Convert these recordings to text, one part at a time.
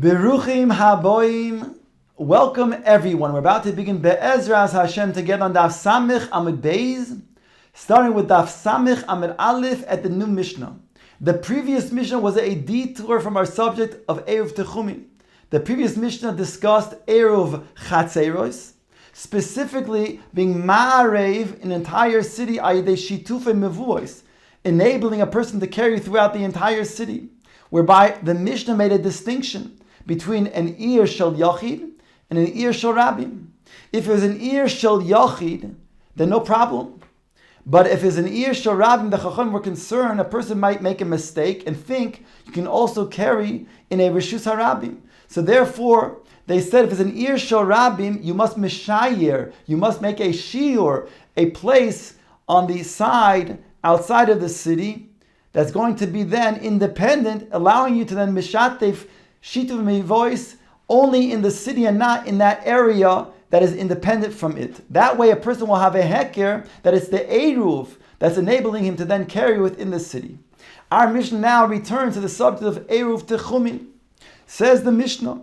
Beruchim haboim. Welcome everyone. We're about to begin Be'ezras Hashem together on Daf Samich Amud Beis, starting with Daf Samich Amud Aleph at the new Mishnah. The previous Mishnah was a detour from our subject of Eruv Techumin. The previous Mishnah discussed Eruv Chatzeros, specifically being Ma'arev an entire city, ayidei shitufe mevuos, enabling a person to carry throughout the entire city, whereby the Mishnah made a distinction between an Ir Shel Yachid and an Ir Shel Rabim. If it was an Ir Shel Yachid, then no problem. But if it's an Ir Shel Rabim, the Chacham were concerned a person might make a mistake and think you can also carry in a Rishus HaRabim. So therefore, they said if it's an Ir Shel Rabim, you must mishayer, you must make a shiur, a place on the side outside of the city that's going to be then independent, allowing you to then mishatef shituv mevois only in the city and not in that area that is independent from it. That way a person will have a heker that it's the Eruv that's enabling him to then carry within the city. Our Mishnah now returns to the subject of Eruv Techumin. Says the Mishnah,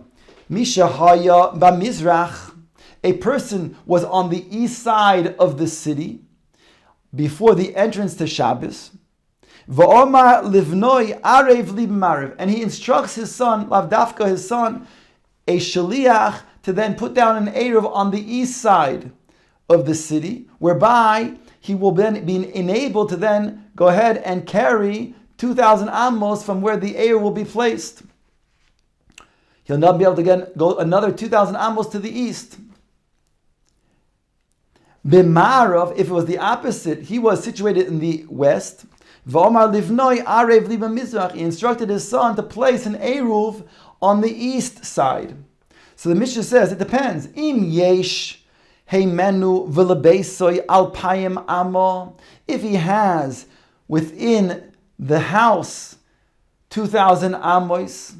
Misha Haya Bamizrach, a person was on the east side of the city before the entrance to Shabbos. V'omar livnoi arev libmarev, and he instructs his son, Lavdafka, his son, a shaliach, to then put down an eruv on the east side of the city, whereby he will then be enabled to then go ahead and carry 2,000 amos from where the eruv will be placed. He'll not be able to go another 2,000 amos to the east. B'marav, if it was the opposite, he was situated in the west. V'omar livnoi arev liba mizrach, he instructed his son to place an eruv on the east side. So the Mishnah says it depends. Im yesh heimenu v'lebeisoi alpayim amo, if he has within the house 2,000 amos,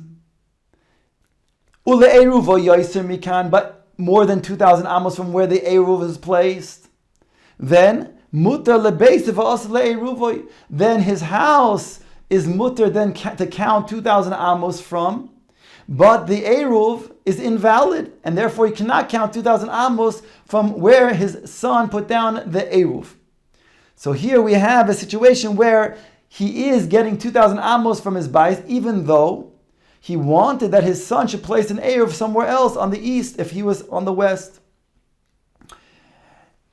ule eruvo yoiser mikan, but more than 2,000 amos from where the eruv is placed, then mutar lebeisiv also le'eruvoy, then his house is mutar then to count 2,000 amos from, but the eruv is invalid, and therefore he cannot count 2,000 amos from where his son put down the eruv. So here we have a situation where he is getting 2,000 amos from his bayis, even though he wanted that his son should place an eruv somewhere else on the east if he was on the west.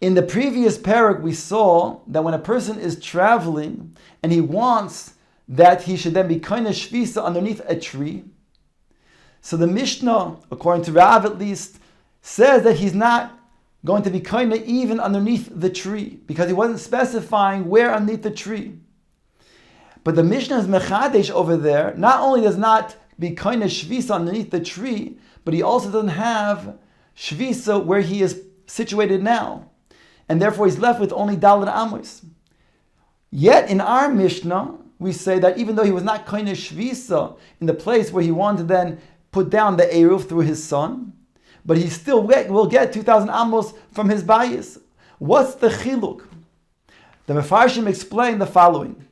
In the previous parak, we saw that when a person is traveling and he wants that he should then be kind of shvisa underneath a tree, so the Mishnah, according to Rav at least, says that he's not going to be kind of even underneath the tree because he wasn't specifying where underneath the tree. But the Mishnah is mechadesh over there. Not only does not be kind of shvisa underneath the tree, but he also doesn't have shvisa where he is situated now. And therefore he's left with only Daled Amos. Yet in our Mishnah, we say that even though he was not kind of shvisa in the place where he wanted to then put down the eruv through his son, but he still will get 2,000 amos from his bayis. What's the chiluk? The Mefarshim explained the following.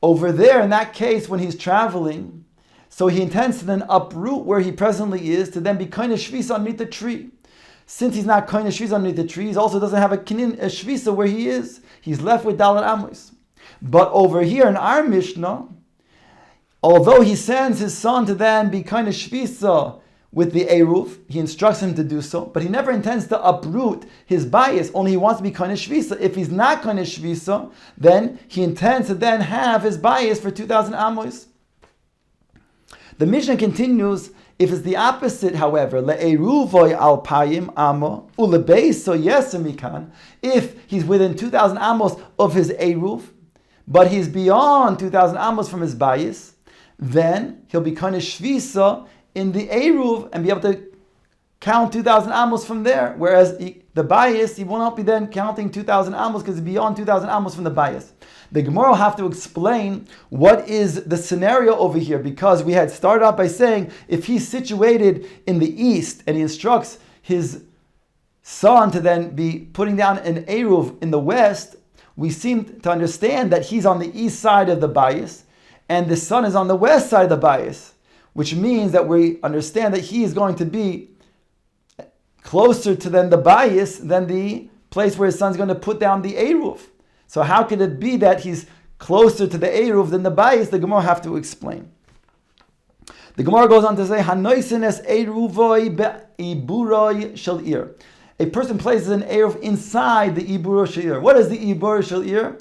Over there, in that case, when he's traveling, so he intends to then uproot where he presently is to then be kind of shvisa underneath the tree. Since he's not kind of shvisa underneath the tree, he also doesn't have a shvisa where he is. He's left with Daled Amos. But over here in our Mishnah, although he sends his son to then be kind of shvisa with the eruv, he instructs him to do so, but he never intends to uproot his bayis, only he wants to be kind of shvisa. If he's not kind of shvisa, then he intends to then have his bayis for 2,000 amos. The Mishnah continues, if it's the opposite, however, le'eruvoy alpayim amo ulebeiso yesemikan, if he's within 2,000 amos of his eruv, but he's beyond 2,000 amos from his bayis, then he'll be kind of shvisa in the eruv and be able to count 2,000 amos from there. Whereas the bayis, he will not be then counting 2,000 amos because he's beyond 2,000 amos from the bayis. The Gemara will have to explain what is the scenario over here, because we had started out by saying if he's situated in the east and he instructs his son to then be putting down an eruv in the west, we seem to understand that he's on the east side of the bayis and the son is on the west side of the bayis. which means that we understand that he is going to be closer to then the bayis than the place where his son's going to put down the eruv. So how could it be that he's closer to the eruv than the bayis? The Gemara have to explain. The Gemara goes on to say, Hanoisines eruvoi be'iburoi shel ir. A person places an eruv inside the iburo shel ir. What is the iburo shel ir?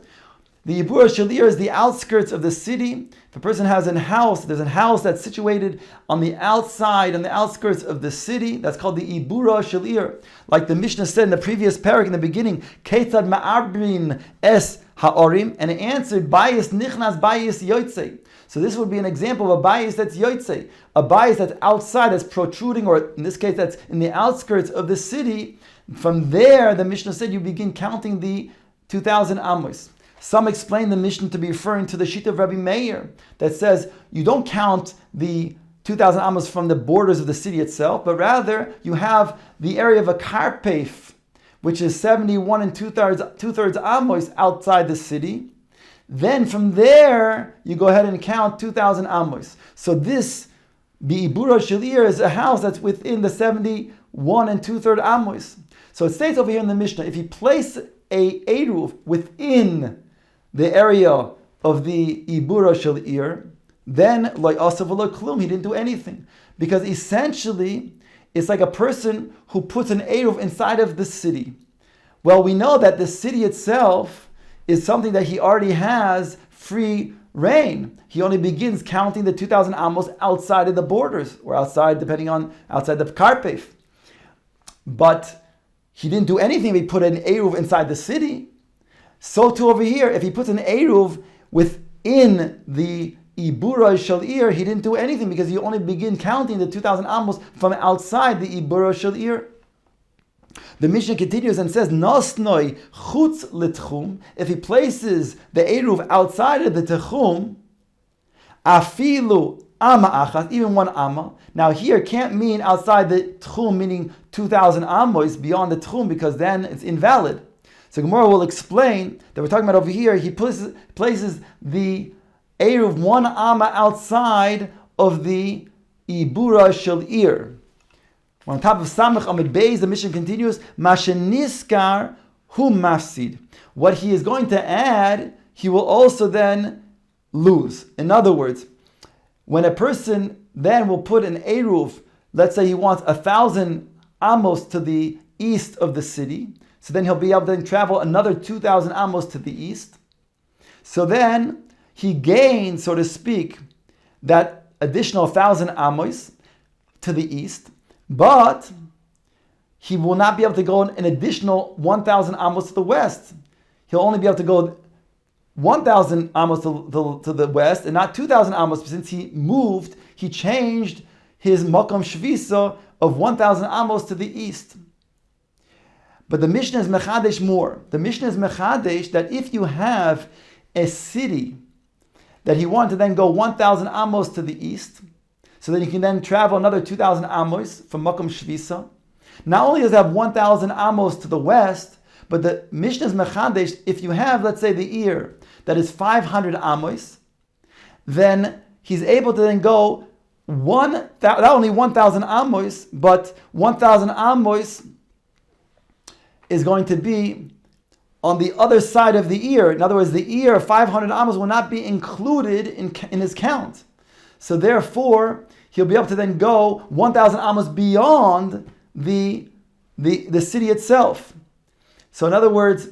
The iburo shel ir is the outskirts of the city. If a person has a house, there's a house that's situated on the outside, on the outskirts of the city. That's called the iburo shel ir. Like the Mishnah said in the previous parak in the beginning, Ketzad ma'arbrin es ha'orim, and it answered, Bayis nichnas bayis yotzei. So this would be an example of a bayis that's yotzei, a bayis that's outside, that's protruding, or in this case, that's in the outskirts of the city. From there, the Mishnah said you begin counting the 2,000 amos. Some explain the Mishnah to be referring to the Shita of Rabbi Meir that says you don't count the 2,000 amos from the borders of the city itself, but rather you have the area of a karpef, which is 71 and two-thirds amos outside the city. Then from there, you go ahead and count 2,000 amos. So this, the Ibura Shalir, is a house that's within the 71 and two-thirds amos. So it states over here in the Mishnah, if you place a eruv within the area of the Ibura Shalir, then like Asav v'lo klum, he didn't do anything. Because essentially, it's like a person who puts an eruv inside of the city. Well, we know that the city itself is something that he already has free reign. He only begins counting the 2,000 amos outside of the borders, or outside, depending on, outside the karpef. But he didn't do anything if he put an eruv inside the city. So too over here, if he puts an eruv within the Ibura Shalir, he didn't do anything because he only begin counting the 2,000 amos from outside the Ibura Shalir. The Mishnah continues and says, Nosnoi chutz l'tchum, if he places the eruv outside of the techum, afilu ama achas, even one amma. Now here can't mean outside the tchum, meaning 2,000 amos beyond the tchum, because then it's invalid. So Gemara will explain that we're talking about over here, he places the eruv one amma outside of the Ibura Shalir. On top of Samach Amid Beis, the Mishnah continues, Masheniskar hu mafsid. What he is going to add, he will also then lose. In other words, when a person then will put an eruv, let's say he wants 1,000 amos to the east of the city, so then he'll be able to then travel another 2,000 amos to the east. So then he gains, so to speak, that additional 1,000 amos to the east. But he will not be able to go an additional 1,000 amos to the west. He'll only be able to go 1,000 amos to the west and not 2,000 amos, since he moved, he changed his makom shvisa of 1,000 amos to the east. But the Mishnah is mechadesh more. The Mishnah is mechadesh that if you have a city that he wanted to then go 1,000 amos to the east, so that he can then travel another 2,000 amos from Makom Shvisa. Not only does he have 1,000 amos to the west, but the Mishnah's Mechadesh, if you have, let's say, the ear that is 500 amos, then he's able to then go not only 1,000 amos, but 1,000 amos is going to be on the other side of the ear. In other words, the ear of 500 amos will not be included in his count. So therefore, he'll be able to then go 1,000 amos beyond the city itself. So in other words,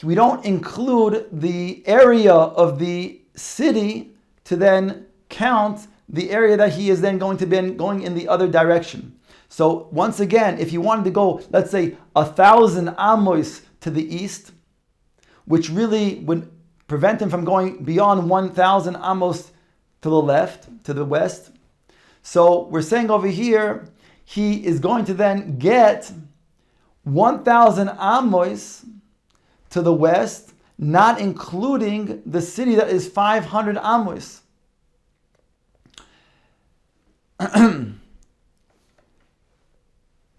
we don't include the area of the city to then count the area that he is then going to be going in the other direction. So once again, if you wanted to go, let's say, 1,000 amos to the east, which really would prevent him from going beyond 1,000 amos to the left, to the west. So we're saying over here, he is going to then get 1,000 amos to the west, not including the city that is 500 amos.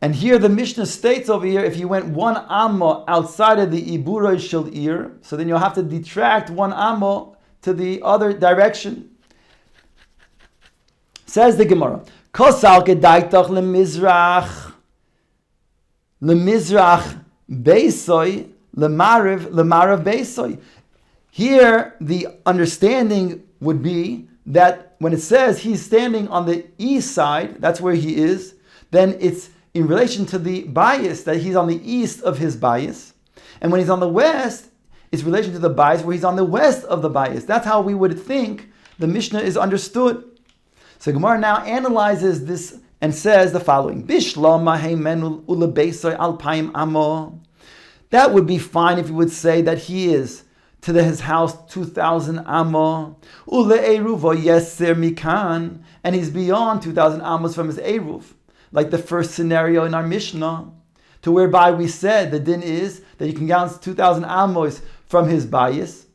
And here the Mishnah states over here, if you went 1 amma outside of the Ibura Shalir, so then you'll have to detract 1 amma to the other direction. Says the Gemara, Kosal gedaitach lemizrach beisoy lemarav beisoy. Here, the understanding would be that when it says he's standing on the east side, that's where he is, then it's in relation to the bias, that he's on the east of his bias. And when he's on the west, it's in relation to the bias where he's on the west of the bias. That's how we would think the Mishnah is understood. So Gemara now analyzes this and says the following. That would be fine if you would say that he is to his house 2,000 amos, and he's beyond 2,000 amos from his eruv, like the first scenario in our Mishnah, to whereby we said the din is that you can count 2,000 amos from his bias,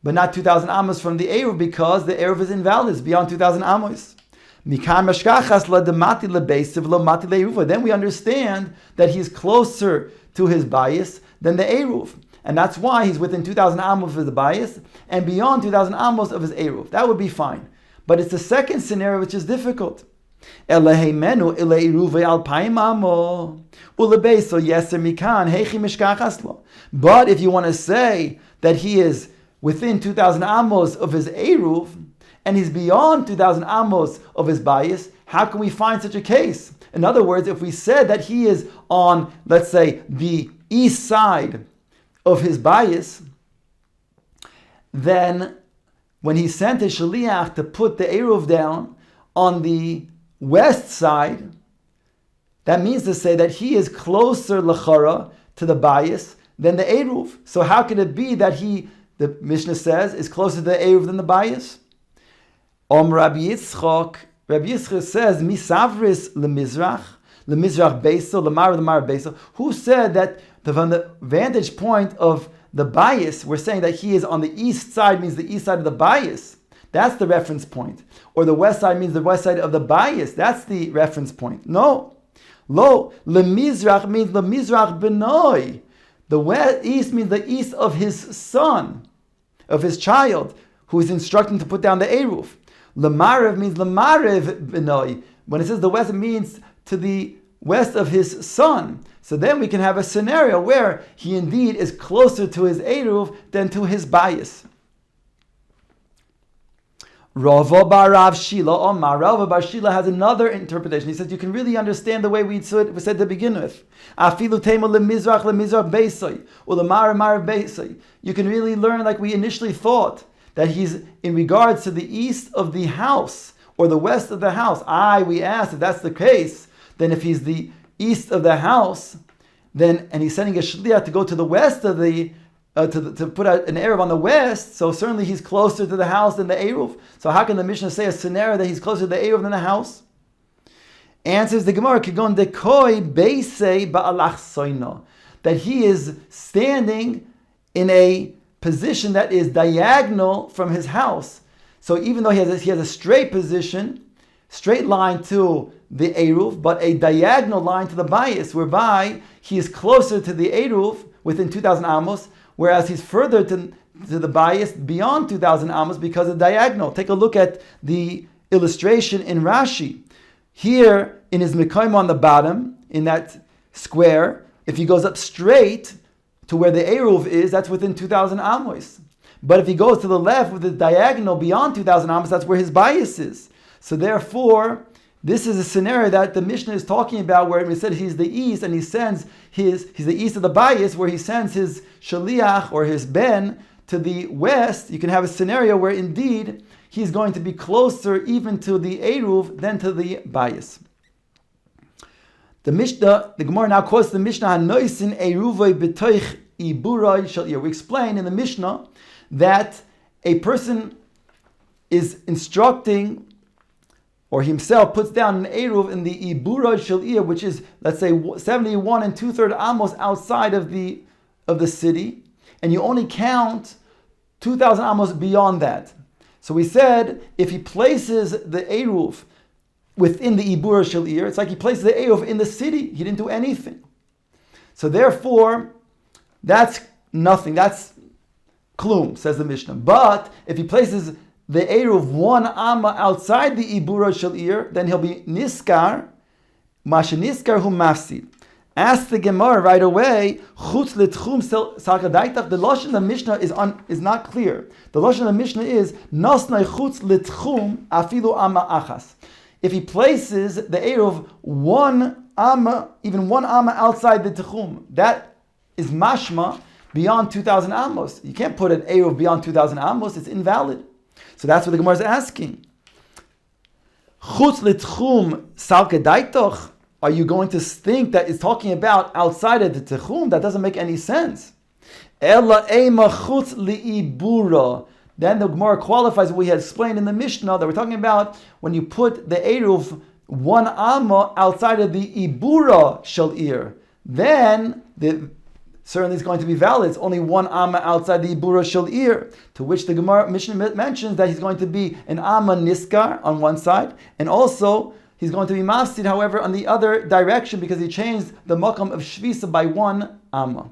but not 2,000 amos from the eruv, because the eruv is invalid, it's beyond 2,000 amos. Then we understand that he's closer to his bias than the eruv. And that's why he's within 2,000 amos of the bias and beyond 2,000 amos of his eruv. That would be fine. But it's the second scenario which is difficult. But if you want to say that he is within 2,000 amos of his eruv and he's beyond 2,000 amos of his bias, how can we find such a case? In other words, if we said that he is on, let's say, the east side of his bias, then when he sent his shaliach to put the eruv down on the west side, that means to say that he is closer lachara to the bias than the eruv. So how can it be that he, the Mishnah says, is closer to the eruv than the bias? Rabbi Yitzchak says, misavris lemizrach beiso, lemar beiso. Who said that from the vantage point of the bias, we're saying that he is on the east side, means the east side of the bias. That's the reference point. Or the west side means the west side of the bias. That's the reference point. No. Lo, lemizrach means lemizrach benoi. The west, east means the east of his son, of his child, who is instructing to put down the eruv. Lemarav means lemarav benoi. When it says the west, it means to the west of his son. So then we can have a scenario where he indeed is closer to his eruv than to his bias. Rava bar Rav Shila Omar. Rava bar Shila has another interpretation. He says you can really understand the way we said to begin with. Afilu tema lemizrach beisai ulemar beisai. You can really learn like we initially thought, that he's in regards to the east of the house or the west of the house. We asked if that's the case, then if he's the east of the house, then and he's sending a shliach to go to the west of the to put out an eruv on the west, so certainly he's closer to the house than the eruv. So how can the Mishnah say a scenario that he's closer to the eruv than the house? Answers the Gemara, Kigon dekoi beisei ba'alach soino, that he is standing in a position that is diagonal from his house. So even though he has a straight position, straight line to the eruv, but a diagonal line to the bias, whereby he is closer to the eruv within 2,000 amos, whereas he's further to the bias beyond 2,000 amos because of diagonal. Take a look at the illustration in Rashi. Here in his Mekayim on the bottom, in that square, if he goes up straight to where the eruv is, that's within 2,000 amos. But if he goes to the left with the diagonal beyond 2,000 amos, that's where his bias is. So therefore, this is a scenario that the Mishnah is talking about, where we said he's the east and he sends he's the east of the bias, where he sends his shaliach or his ben to the west. You can have a scenario where indeed he's going to be closer even to the eruv than to the bias. The Gemara now quotes the Mishnah, Hanoisin eruvoi b'toich iburoi shel ir. We explain in the Mishnah that a person is instructing, or himself puts down an eruv in the iburoi shel ir, which is, let's say, 71 and 2/3 amos outside of the city, and you only count 2,000 amos beyond that. So we said if he places the eruv within the ibura shel ir, it's like he places the eruv in the city. He didn't do anything. So therefore, that's nothing. That's klum, says the Mishnah. But if he places the Eruv 1 amma outside the Ibura Shel Ir, then he'll be Niskar, Masha Niskar Hu Mafsid. Ask the Gemara right away, Chutz L'Tchum Sakadaitach, the Lashon of the Mishnah is not clear. The Lashon of the Mishnah is, Nosnai Chutz L'Tchum Afilu Amma Achas. If he places the Eruv 1 amma, even 1 amma outside the Tchum, that is mashma beyond 2,000 amos. You can't put an Eruv beyond 2,000 amos, it's invalid. So that's what the Gemara is asking. Chutz L'Tchum Sakadaitach. Are you going to think that it's talking about outside of the Techum? That doesn't make any sense. Ela ema chutz li'ibura. Then the Gemara qualifies what we had explained in the Mishnah that we're talking about when you put the Eruv 1 amma outside of the Ibura Shel Ir. Then certainly it's going to be valid. It's only 1 amma outside the Ibura Shel Ir. To which the Gemara Mishnah mentions that he's going to be an amma niskar on one side, and also he's going to be mafsid, however, on the other direction because he changed the makam of shvisa by 1 amma.